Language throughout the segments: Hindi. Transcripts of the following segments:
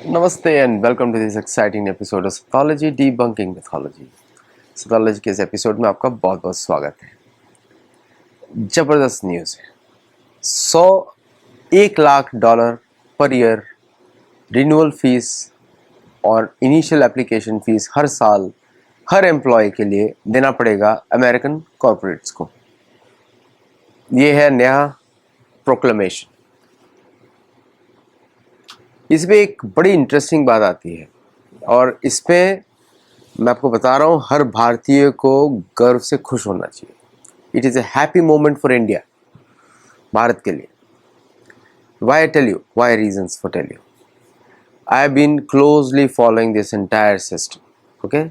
नमस्ते and welcome to this exciting episode of Sathology debunking mythology. Sathology के इस एपिसोड में आपका बहुत बहुत स्वागत है। जबरदस्त न्यूज़ है। 1 lakh dollar per year renewal fees और इनिशियल एप्लीकेशन फीस हर साल हर एम्प्लॉय के लिए देना पड़ेगा अमेरिकन कॉर्पोरेट्स को। ये है नया प्रोक्लेमेशन। इसमें एक बड़ी इंटरेस्टिंग बात आती है और इसमें मैं आपको बता रहा हूँ, हर भारतीय को गर्व से खुश होना चाहिए। It is a happy moment for India, Bharat के लिए। Why tell you, why reasons for tell you. I have been closely following this entire system, okay. I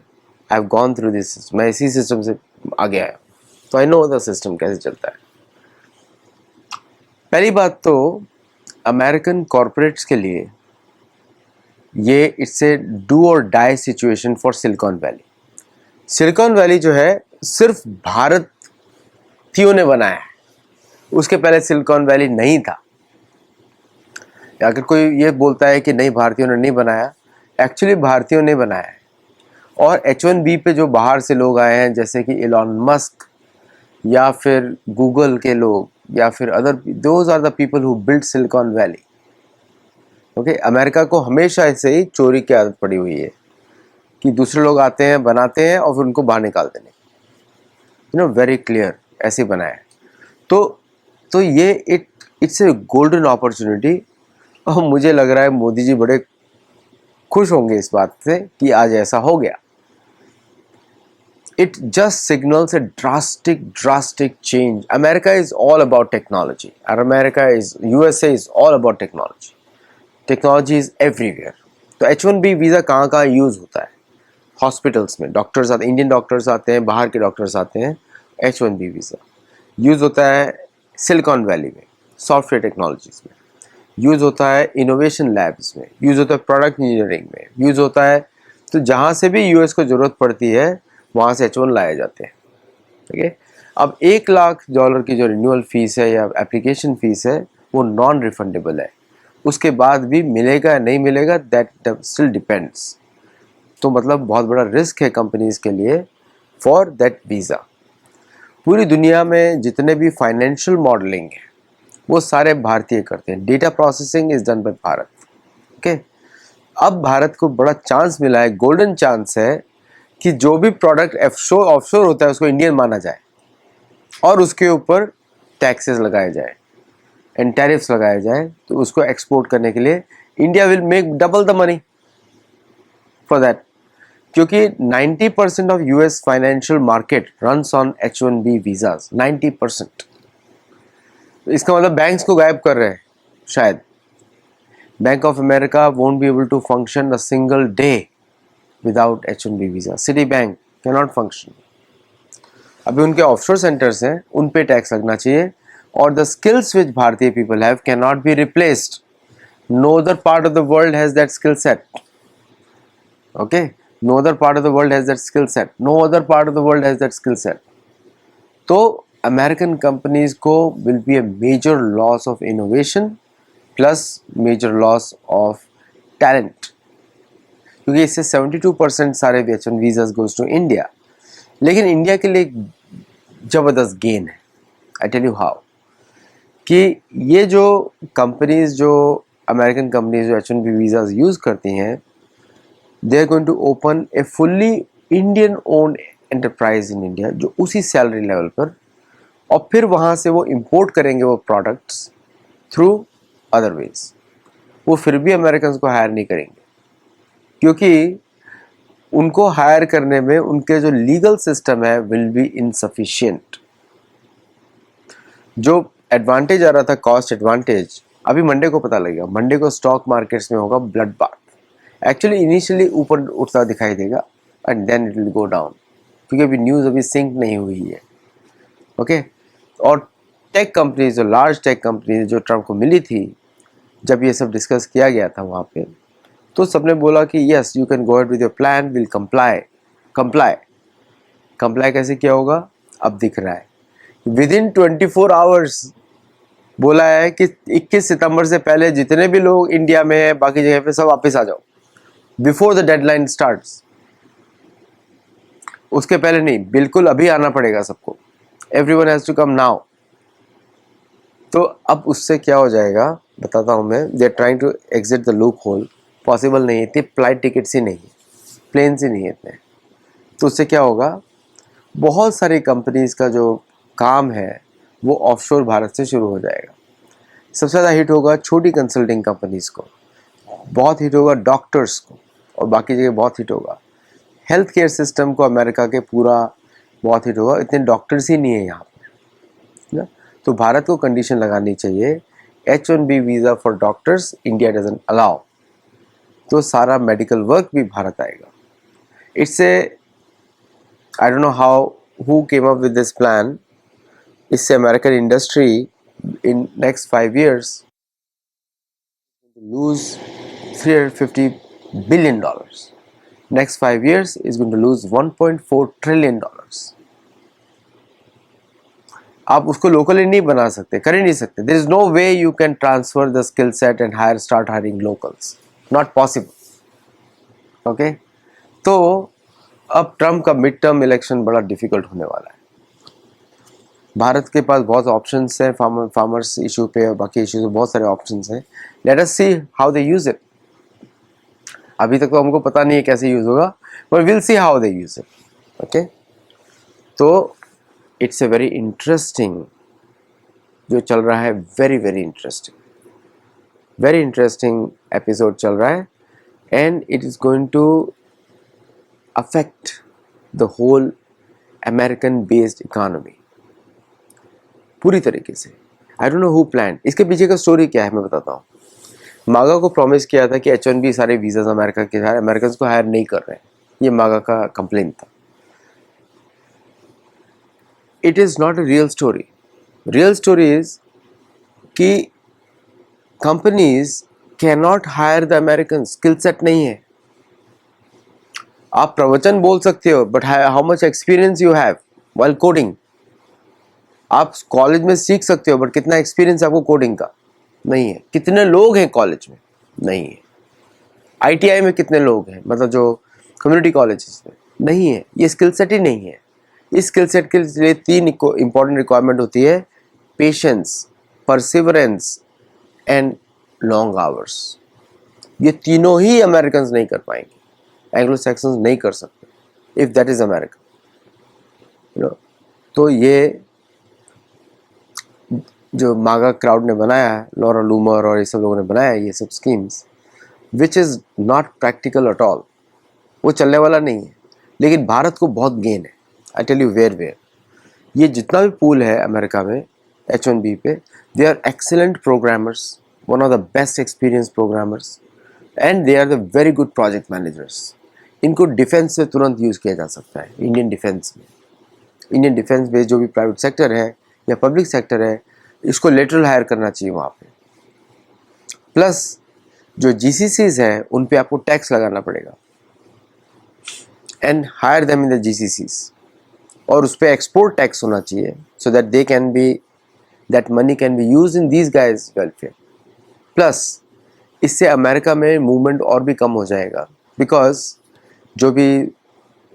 have gone through this system, मैं इसी सिस्टम से आगे आया, तो आई नो द सिस्टम कैसे चलता है। पहली बात तो अमेरिकन कॉरपोरेट्स के लिए ये it's a do or die situation for Silicon Valley. Silicon Valley जो है सिर्फ भारतीयों ने बनाया है, उसके पहले सिलिकॉन वैली नहीं था। अगर कोई ये बोलता है कि नहीं भारतीयों ने नहीं बनाया, एक्चुअली भारतीयों ने बनाया है। और H1B पे जो बाहर से लोग आए हैं, जैसे कि इलॉन मस्क या फिर गूगल के लोग या फिर other, those are the people who build Silicon Valley. Okay, America को हमेशा ऐसे ही चोरी की आदत पड़ी हुई है कि दूसरे लोग आते हैं, बनाते हैं और फिर उनको बाहर निकाल देने। वेरी क्लियर ऐसे बनाया है। तो ये इट्स ए गोल्डन अपॉर्चुनिटी। और मुझे लग रहा है मोदी जी बड़े खुश होंगे इस बात से कि आज ऐसा हो गया। It just signals a drastic change. America is all about technology और America is USA is all about technology. Technology is everywhere. तो H1B वीज़ा कहाँ कहाँ यूज़ होता है? हॉस्पिटल्स में डॉक्टर्स आते हैं, इंडियन डॉक्टर्स आते हैं, बाहर के डॉक्टर्स आते हैं। H1B वीज़ा यूज़ होता है सिलिकॉन वैली में, सॉफ्टवेयर टेक्नोलॉजीज में यूज़ होता है, इनोवेशन लैब्स में यूज़ होता है, प्रोडक्ट इंजीनियरिंग में यूज़ होता है। तो जहाँ से भी US को ज़रूरत पड़ती है वहाँ से H1 लाए जाते हैं। ठीक है। अब $1 लाख की जो रिन्यूअल फीस है या एप्लीकेशन फीस है वो नॉन रिफंडेबल है। उसके बाद भी मिलेगा या नहीं मिलेगा, दैट स्टिल डिपेंड्स। तो मतलब बहुत बड़ा रिस्क है कंपनीज के लिए फॉर दैट वीज़ा। पूरी दुनिया में जितने भी फाइनेंशियल मॉडलिंग है वो सारे भारतीय करते हैं। Data processing is done by Bharat. Okay, अब भारत को बड़ा चांस मिला है, गोल्डन चांस है कि जो भी प्रोडक्ट ऑफशोर होता है उसको इंडियन माना जाए और उसके ऊपर टैक्सेस लगाए जाए एंड टैरिफ्स लगाए जाए। तो उसको एक्सपोर्ट करने के लिए India will make double the money for that, क्योंकि 90% of US financial market runs on H1B visas. 90%। इसका मतलब बैंक्स को गायब कर रहे हैं शायद। Bank of America won't be able to function a single day without H1B visa. Citibank can not function. अभी उनके ऑफशोर सेंटर्स हैं, उन पे टैक्स लगना चाहिए। और द स्किल्स विच भारतीय people have can not be replaced. No other part of the world has that skill set. Okay, no other part of the world has that skill set. No other part of the world has that skill set. तो अमेरिकन कंपनीज को will be a major loss of innovation plus major loss of talent, क्योंकि इससे 72% सारे H1 visas goes to India. लेकिन इंडिया के लिए जबरदस्त गेन है। I tell you how. कि ये जो कंपनीज, जो अमेरिकन कंपनीज जो H1B वीजास यूज करती हैं, they are going to open a fully Indian owned enterprise in India, जो उसी सैलरी लेवल पर, और फिर वहाँ से वो इंपोर्ट करेंगे वो प्रोडक्ट्स थ्रू अदर वेज। वो फिर भी अमेरिकन को हायर नहीं करेंगे, क्योंकि उनको हायर करने में उनके जो लीगल सिस्टम है विल बी इनसफिशिएंट। जो एडवांटेज आ रहा था, कॉस्ट एडवांटेज, अभी मंडे को पता लगेगा। मंडे को स्टॉक मार्केट्स में होगा ब्लड बाथ। एक्चुअली इनिशियली ऊपर उठता दिखाई देगा and then it will go down, क्योंकि अभी न्यूज़ अभी सिंक नहीं हुई है। ओके, और टेक कंपनीज, जो लार्ज टेक कंपनीज जो ट्रम्प को मिली थी, जब ये सब डिस्कस किया गया था वहाँ पे, तो सबने बोला कि yes you can go ahead with your plan, will comply कैसे किया होगा अब दिख रहा है। विद इन 24 आवर्स बोला है कि 21 सितंबर से पहले जितने भी लोग इंडिया में है बाकी जगह पे सब वापस आ जाओ, बिफोर द डेडलाइन स्टार्ट्स। उसके पहले नहीं, बिल्कुल अभी आना पड़ेगा सबको, everyone has to come now. तो अब उससे क्या हो जाएगा बताता हूँ मैं। They are trying to exit the loophole. Possible नहीं है, इतनी फ्लाइट टिकट्स ही नहीं है, प्लेन्स ही नहीं है इतने। तो उससे क्या होगा, बहुत सारी कंपनीज का जो काम है वो ऑफशोर भारत से शुरू हो जाएगा। सबसे ज़्यादा हिट होगा छोटी कंसल्टिंग कंपनीज को, बहुत हिट होगा डॉक्टर्स को, और बाकी जगह बहुत हिट होगा। हेल्थ केयर सिस्टम को अमेरिका के पूरा बहुत हिट होगा, इतने डॉक्टर्स ही नहीं है यहाँ पे ना। तो भारत को कंडीशन लगानी चाहिए, H1B visa for doctors India doesn't allow, तो सारा मेडिकल वर्क भी भारत आएगा। It's a, I don't know how who came up with this plan. इससे American industry in next 5 years lose $350 billion. Next 5 years is going to lose $1.4 trillion. आप उसको लोकली नहीं बना सकते, कर ही नहीं सकते। There is no way you can transfer the skill set and hire start hiring locals, not possible. Okay, तो अब ट्रम्प का मिड टर्म इलेक्शन बड़ा डिफिकल्ट होने वाला है। भारत के पास बहुत ऑप्शंस हैं, फार्मर्स इशू पे और बाकी इशूज में बहुत सारे ऑप्शंस हैं। Let us see how they use it. अभी तक तो हमको पता नहीं है कैसे यूज होगा, but will see how they use it. Okay, तो इट्स ए वेरी इंटरेस्टिंग जो चल रहा है, वेरी वेरी इंटरेस्टिंग एपिसोड चल रहा है, and it is going to affect the whole American based economy पूरी तरीके से। I don't know who plan, इसके पीछे का स्टोरी क्या है मैं बताता हूँ। मागा को प्रॉमिस किया था कि H1B सारे वीज़ाज अमेरिका के अमेरिकन को हायर नहीं कर रहे हैं, ये मागा का कंप्लेन था। It is not a real story. Real story is कि companies can not hire the American, skill set नहीं है। आप प्रवचन बोल सकते हो, but how much experience you have while coding. आप कॉलेज में सीख सकते हो, बट कितना एक्सपीरियंस आपको कोडिंग का नहीं है। कितने लोग हैं कॉलेज में, नहीं है। ITI में कितने लोग हैं, मतलब जो कम्युनिटी कॉलेजेस में, नहीं है। ये स्किल सेट ही नहीं है। इस स्किल सेट के लिए 3 इंपॉर्टेंट रिक्वायरमेंट होती है, patience, perseverance and long hours. ये तीनों ही अमेरिकन नहीं कर पाएंगे, एंग्लो सैक्सन्स नहीं कर सकते, if that is America, you know. तो ये जो मागा क्राउड ने बनाया है, लॉरा लूमर और ये सब लोगों ने बनाया है ये सब schemes, which is not practical at all, वो चलने वाला नहीं है। लेकिन भारत को बहुत गेन है। आई टेल यू वेयर ये जितना भी पूल है अमेरिका में H1B पे, they are excellent programmers, one of the best experience programmers, and they are the very good project managers. इनको डिफेंस में तुरंत यूज़ किया जा सकता है, इंडियन डिफेंस में। इंडियन डिफेंस में जो भी प्राइवेट सेक्टर है या पब्लिक सेक्टर है, इसको लेटरल हायर करना चाहिए वहाँ पे। प्लस जो GCCs हैं उन पे आपको टैक्स लगाना पड़ेगा, and hire them in the GCCs, और उस पर एक्सपोर्ट टैक्स होना चाहिए, so that they can be, that money can be use in these guys welfare. Plus इससे अमेरिका में मूवमेंट और भी कम हो जाएगा, बिकॉज जो भी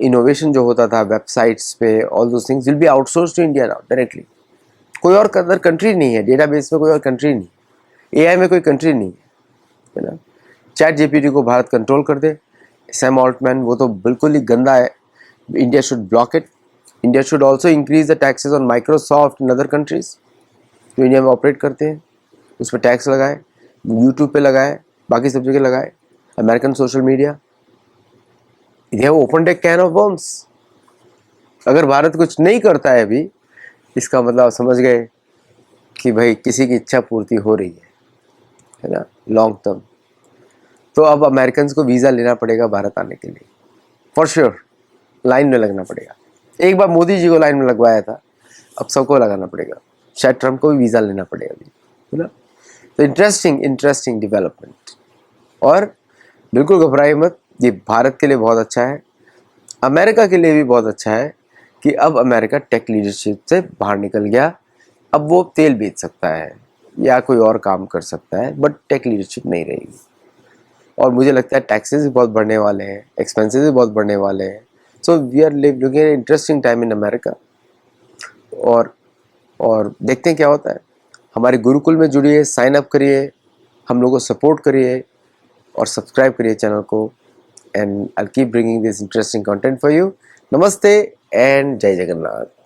इनोवेशन जो होता था वेबसाइट्स पे, all those things will be outsource to India now directly. कोई और अदर कंट्री नहीं है, डेटाबेस में कोई और कंट्री नहीं, AI में कोई कंट्री नहीं है ना। ChatGPT को भारत कंट्रोल कर दे, सैम ऑल्टमैन, वो तो बिल्कुल ही गंदा है, India should block it. India should also increase the taxes on Microsoft in other countries जो इंडिया में ऑपरेट करते हैं, उस पर टैक्स लगाए, यूट्यूब पे लगाए, बाकी सब जगह लगाए, American social media. They have opened A can of worms. अगर भारत कुछ नहीं करता है अभी, इसका मतलब आप समझ गए कि भाई किसी की इच्छा पूर्ति हो रही है ना, लॉन्ग टर्म। तो अब अमेरिकन को वीज़ा लेना पड़ेगा भारत आने के लिए, फॉर श्योर, लाइन में लगना पड़ेगा। एक बार मोदी जी को लाइन में लगवाया था, अब सबको लगाना पड़ेगा, शायद ट्रम्प को भी वीज़ा लेना पड़ेगा अभी, है ना। तो इंटरेस्टिंग डेवलपमेंट, और बिल्कुल घबराइए मत, ये भारत के लिए बहुत अच्छा है, अमेरिका के लिए भी बहुत अच्छा है कि अब अमेरिका टेक लीडरशिप से बाहर निकल गया। अब वो तेल बेच सकता है, या कोई और काम कर सकता है, बट टेक लीडरशिप नहीं रहेगी। और मुझे लगता है टैक्सेस भी बहुत बढ़ने वाले हैं, एक्सपेंसेस भी बहुत बढ़ने वाले हैं। So we are looking at interesting time in America. और देखते हैं क्या होता है। हमारे गुरुकुल में जुड़िए, साइन अप करिए, हम लोगों को सपोर्ट करिए और सब्सक्राइब करिए चैनल को। And I keep bringing this interesting content for you. नमस्ते एंड जय जगन्नाथ।